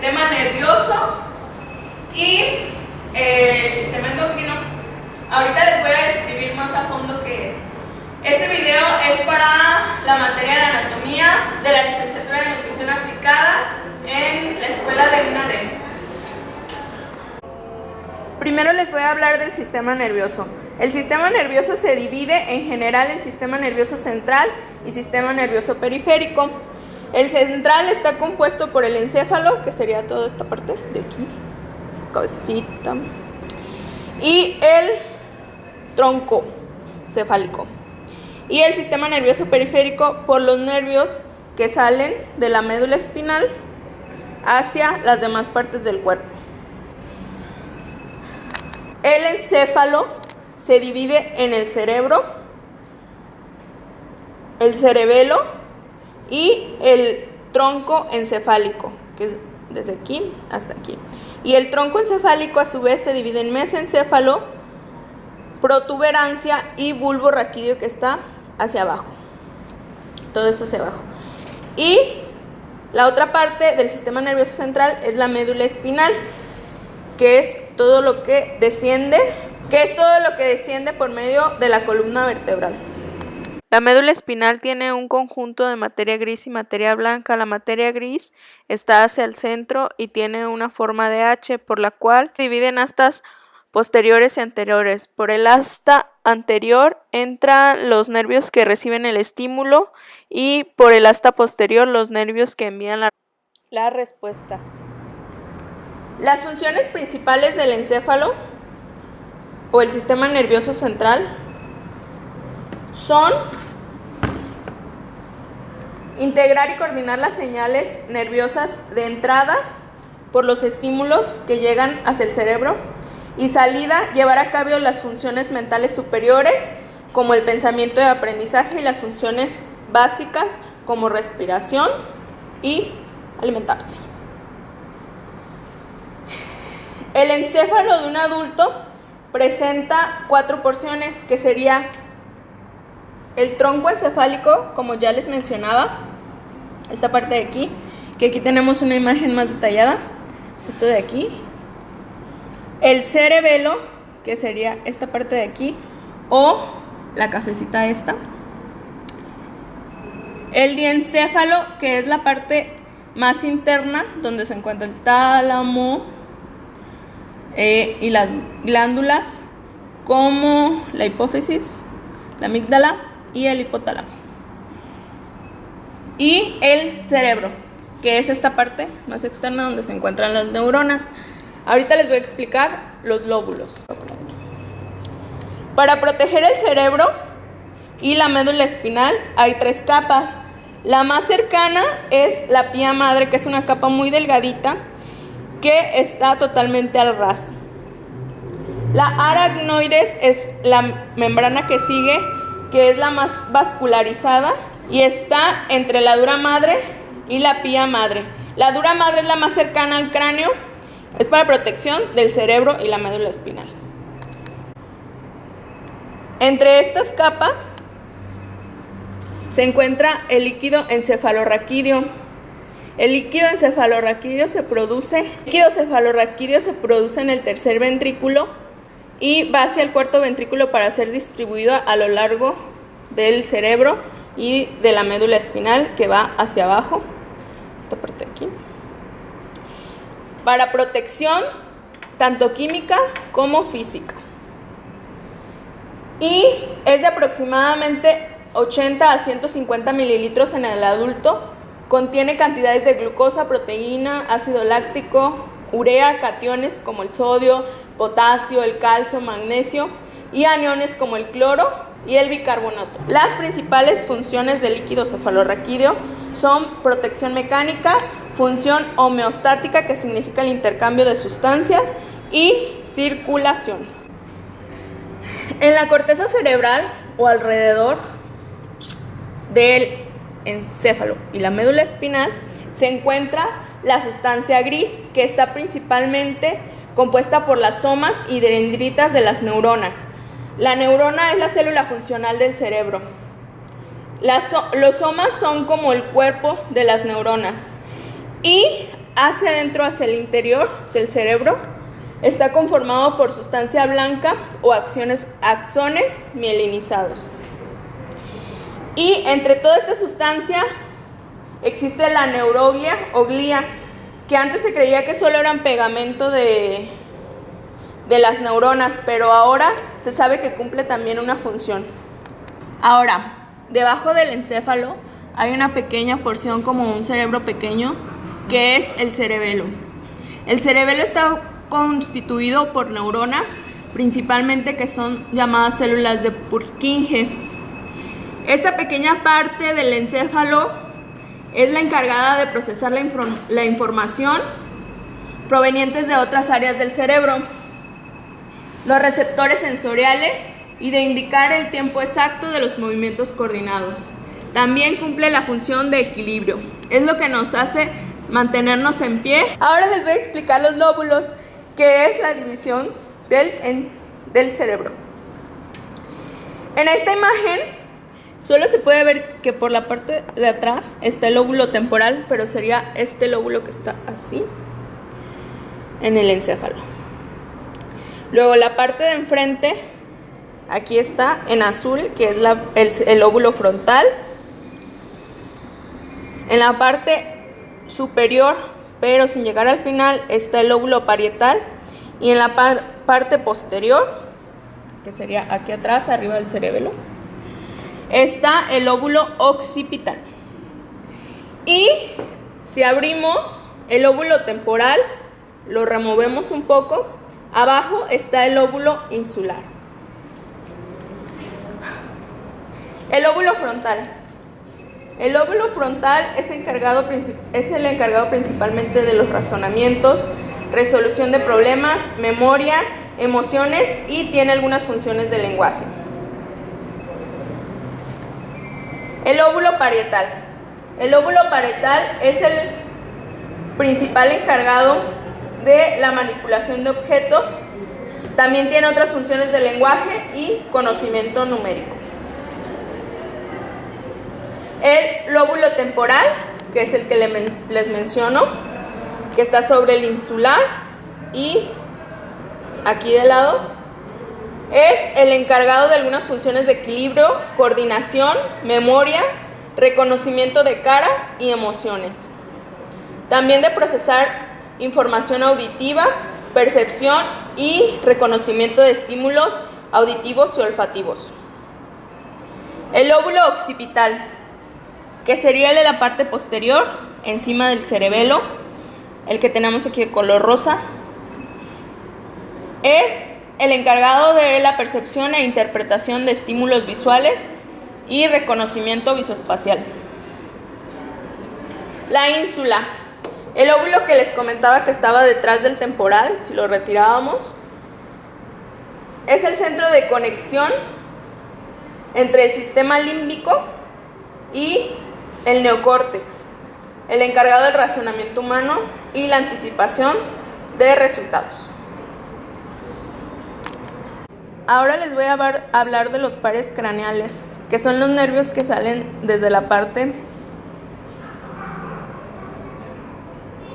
sistema nervioso y el sistema endocrino. Ahorita les voy a describir más a fondo qué es. Este video es para la materia de anatomía de la licenciatura de nutrición aplicada en la escuela de UNADEM. Primero les voy a hablar del sistema nervioso. El sistema nervioso se divide en general en sistema nervioso central y sistema nervioso periférico. El central está compuesto por el encéfalo, que sería toda esta parte de aquí, cabecita, y el tronco cefálico. Y el sistema nervioso periférico por los nervios que salen de la médula espinal hacia las demás partes del cuerpo. El encéfalo se divide en el cerebro, el cerebelo y el tronco encefálico, que es desde aquí hasta aquí. Y el tronco encefálico a su vez se divide en mesencéfalo, protuberancia y bulbo raquídeo, que está hacia abajo. Todo esto hacia abajo. Y la otra parte del sistema nervioso central es la médula espinal, que es todo lo que desciende, por medio de la columna vertebral. La médula espinal tiene un conjunto de materia gris y materia blanca. La materia gris está hacia el centro y tiene una forma de H, por la cual divide en astas posteriores y anteriores. Por el asta anterior entran los nervios que reciben el estímulo y por el asta posterior los nervios que envían la respuesta. Las funciones principales del encéfalo o el sistema nervioso central son integrar y coordinar las señales nerviosas de entrada por los estímulos que llegan hacia el cerebro y salida, llevar a cabo las funciones mentales superiores como el pensamiento de aprendizaje y las funciones básicas como respiración y alimentarse. El encéfalo de un adulto presenta 4 porciones, que sería el tronco encefálico, como ya les mencionaba, esta parte de aquí, que aquí tenemos una imagen más detallada, esto de aquí. El cerebelo, que sería esta parte de aquí, o la cafecita esta. El diencéfalo, que es la parte más interna, donde se encuentra el tálamo y las glándulas, como la hipófisis, la amígdala y el hipotálamo. Y el cerebro, que es esta parte más externa donde se encuentran las neuronas. Ahorita les voy a explicar los lóbulos. Para proteger el cerebro y la médula espinal hay 3 capas. La más cercana es la pía madre, que es una capa muy delgadita que está totalmente al ras. La aracnoides es la membrana que sigue, que es la más vascularizada y está entre la dura madre y la pía madre. La dura madre es la más cercana al cráneo, es para protección del cerebro y la médula espinal. Entre estas capas se encuentra el líquido encefalorraquídeo. El líquido encefalorraquídeo se produce en el tercer ventrículo y va hacia el cuarto ventrículo para ser distribuido a lo largo del cerebro y de la médula espinal, que va hacia abajo, esta parte de aquí, para protección tanto química como física. Y es de aproximadamente 80 a 150 mililitros en el adulto. Contiene cantidades de glucosa, proteína, ácido láctico, urea, cationes como el sodio, potasio, el calcio, magnesio y aniones como el cloro y el bicarbonato. Las principales funciones del líquido cefalorraquídeo son protección mecánica, función homeostática, que significa el intercambio de sustancias, y circulación. En la corteza cerebral o alrededor del encéfalo y la médula espinal se encuentra la sustancia gris, que está principalmente compuesta por las somas y dendritas de las neuronas. La neurona es la célula funcional del cerebro. Los somas son como el cuerpo de las neuronas y hacia adentro, hacia el interior del cerebro, está conformado por sustancia blanca o axones mielinizados. Y entre toda esta sustancia existe la neuroglia o glía, que antes se creía que solo eran pegamento de las neuronas, pero ahora se sabe que cumple también una función. Ahora, debajo del encéfalo hay una pequeña porción como un cerebro pequeño, que es el cerebelo. El cerebelo está constituido por neuronas, principalmente que son llamadas células de Purkinje. Esta pequeña parte del encéfalo es la encargada de procesar la información provenientes de otras áreas del cerebro, los receptores sensoriales y de indicar el tiempo exacto de los movimientos coordinados. También cumple la función de equilibrio, es lo que nos hace mantenernos en pie. Ahora les voy a explicar los lóbulos, que es la división del cerebro. En esta imagen solo se puede ver que por la parte de atrás está el lóbulo temporal, pero sería este lóbulo que está así en el encéfalo. Luego la parte de enfrente, aquí está en azul, que es el lóbulo frontal. En la parte superior, pero sin llegar al final, está el lóbulo parietal, y en la parte posterior, que sería aquí atrás, arriba del cerebelo, está el lóbulo occipital. Y si abrimos el lóbulo temporal, lo removemos un poco, abajo está el lóbulo insular. El lóbulo frontal. El lóbulo frontal es el encargado principalmente de los razonamientos, resolución de problemas, memoria, emociones, y tiene algunas funciones de lenguaje. El lóbulo parietal. El lóbulo parietal es el principal encargado de la manipulación de objetos. También tiene otras funciones de lenguaje y conocimiento numérico. El lóbulo temporal, que es el que les menciono, que está sobre el insular y aquí de lado, es el encargado de algunas funciones de equilibrio, coordinación, memoria, reconocimiento de caras y emociones. También de procesar información auditiva, percepción y reconocimiento de estímulos auditivos y olfativos. El lóbulo occipital, que sería el de la parte posterior, encima del cerebelo, el que tenemos aquí de color rosa, es el encargado de la percepción e interpretación de estímulos visuales y reconocimiento visoespacial. La ínsula, el lóbulo que les comentaba que estaba detrás del temporal, si lo retirábamos, es el centro de conexión entre el sistema límbico y el neocórtex, el encargado del razonamiento humano y la anticipación de resultados. Ahora les voy a hablar de los pares craneales, que son los nervios que salen desde la parte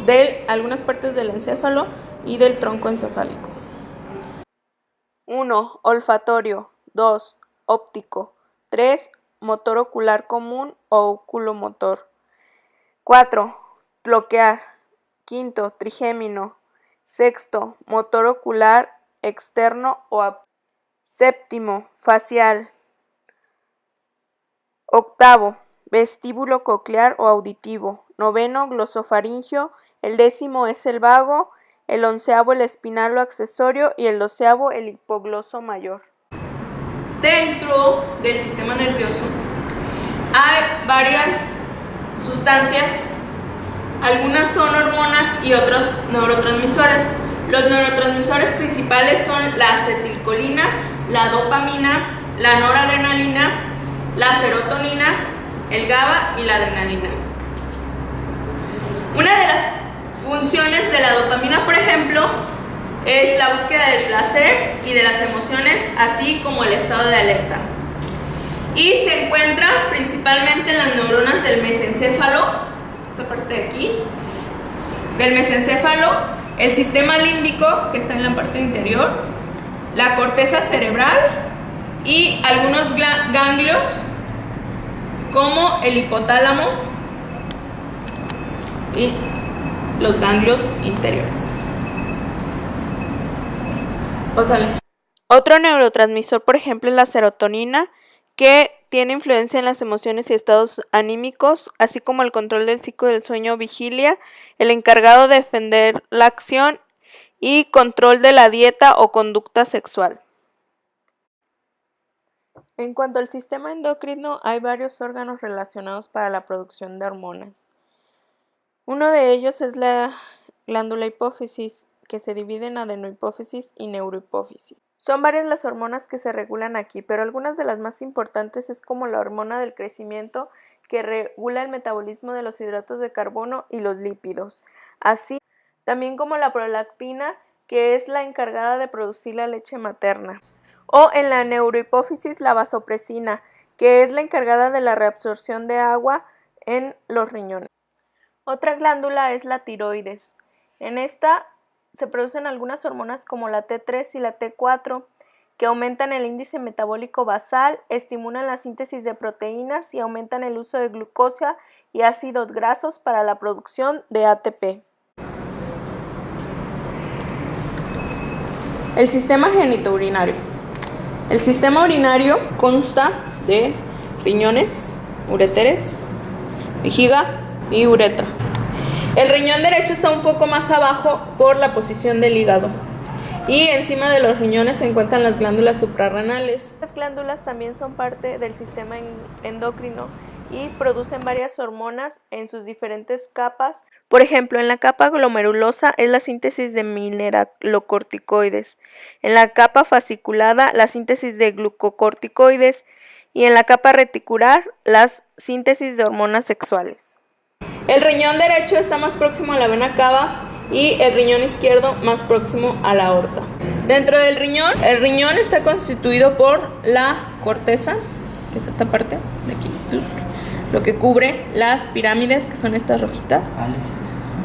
de algunas partes del encéfalo y del tronco encefálico. 1. Olfatorio. 2. Óptico. 3. Motor ocular común o oculomotor. 4. Cloquear. 5. Trigémino. 6. Motor ocular externo o apto. 7. Facial. 8. Vestíbulo coclear o auditivo. 9. Glosofaringio. El 10 es el vago. El 11 el espinal o accesorio. Y el 12 el hipogloso mayor. Dentro del sistema nervioso hay varias sustancias, algunas son hormonas y otros neurotransmisores. Los neurotransmisores principales son la acetilcolina, la dopamina, la noradrenalina, la serotonina, el GABA y la adrenalina. Una de las funciones de la dopamina, por ejemplo, es la búsqueda del placer y de las emociones, así como el estado de alerta. Y se encuentra principalmente en las neuronas del mesencéfalo, esta parte de aquí, del mesencéfalo, el sistema límbico, que está en la parte interior, la corteza cerebral y algunos ganglios como el hipotálamo y los ganglios interiores. Pásale. Otro neurotransmisor, por ejemplo, es la serotonina, que tiene influencia en las emociones y estados anímicos, así como el control del ciclo del sueño-vigilia, el encargado de defender la acción y control de la dieta o conducta sexual. En cuanto al sistema endocrino, hay varios órganos relacionados para la producción de hormonas. Uno de ellos es la glándula hipófisis, que se divide en adenohipófisis y neurohipófisis. Son varias las hormonas que se regulan aquí, pero algunas de las más importantes es como la hormona del crecimiento, que regula el metabolismo de los hidratos de carbono y los lípidos, así también como la prolactina, que es la encargada de producir la leche materna, o en la neurohipófisis la vasopresina, que es la encargada de la reabsorción de agua en los riñones. Otra glándula es la tiroides. En esta se producen algunas hormonas como la T3 y la T4, que aumentan el índice metabólico basal, estimulan la síntesis de proteínas y aumentan el uso de glucosa y ácidos grasos para la producción de ATP. El sistema genitourinario. El sistema urinario consta de riñones, uréteres, vejiga y uretra. El riñón derecho está un poco más abajo por la posición del hígado. Y encima de los riñones se encuentran las glándulas suprarrenales. Las glándulas también son parte del sistema endocrino y producen varias hormonas en sus diferentes capas. Por ejemplo, en la capa glomerulosa es la síntesis de mineralocorticoides, en la capa fasciculada la síntesis de glucocorticoides y en la capa reticular la síntesis de hormonas sexuales. El riñón derecho está más próximo a la vena cava y el riñón izquierdo más próximo a la aorta. Dentro del riñón, el riñón está constituido por la corteza, que es esta parte de aquí, lo que cubre las pirámides, que son estas rojitas. Cálices.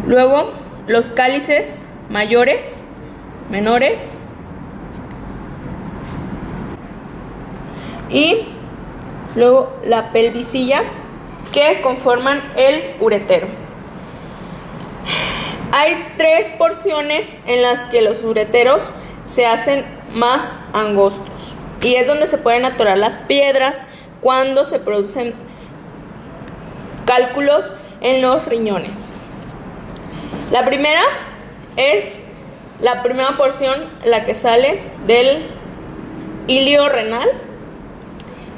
Luego, los cálices mayores, menores y luego la pelvisilla, que conforman el uretero. Hay 3 porciones en las que los ureteros se hacen más angostos y es donde se pueden atorar las piedras cuando se producen cálculos en los riñones. La primera es la primera porción, la que sale del hilio renal,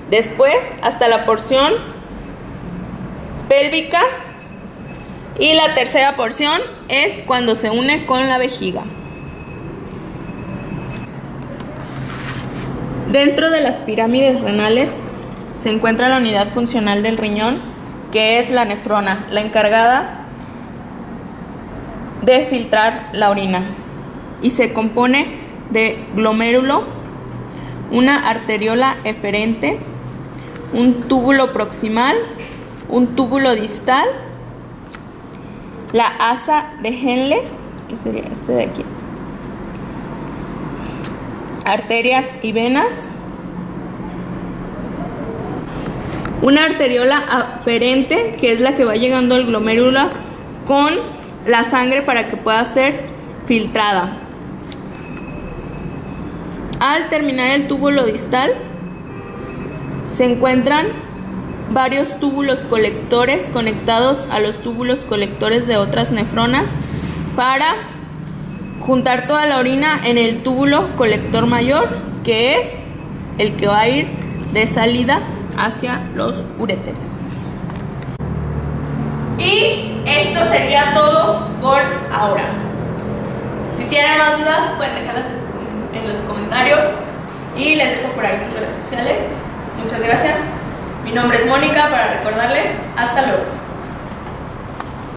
después hasta la porción pélvica y la tercera porción es cuando se une con la vejiga. Dentro de las pirámides renales se encuentra la unidad funcional del riñón, que es la nefrona, la encargada de filtrar la orina, y se compone de glomérulo, una arteriola eferente, un túbulo proximal, un túbulo distal, la asa de Henle, que sería este de aquí, arterias y venas, una arteriola aferente, que es la que va llegando al glomérulo con la sangre para que pueda ser filtrada. Al terminar el túbulo distal se encuentran varios túbulos colectores conectados a los túbulos colectores de otras nefronas para juntar toda la orina en el túbulo colector mayor, que es el que va a ir de salida hacia los uréteres. Y esto sería todo por ahora. Si tienen más dudas pueden dejarlas en los comentarios y les dejo por ahí mis redes sociales. Muchas gracias. Mi nombre es Mónica, para recordarles. Hasta luego.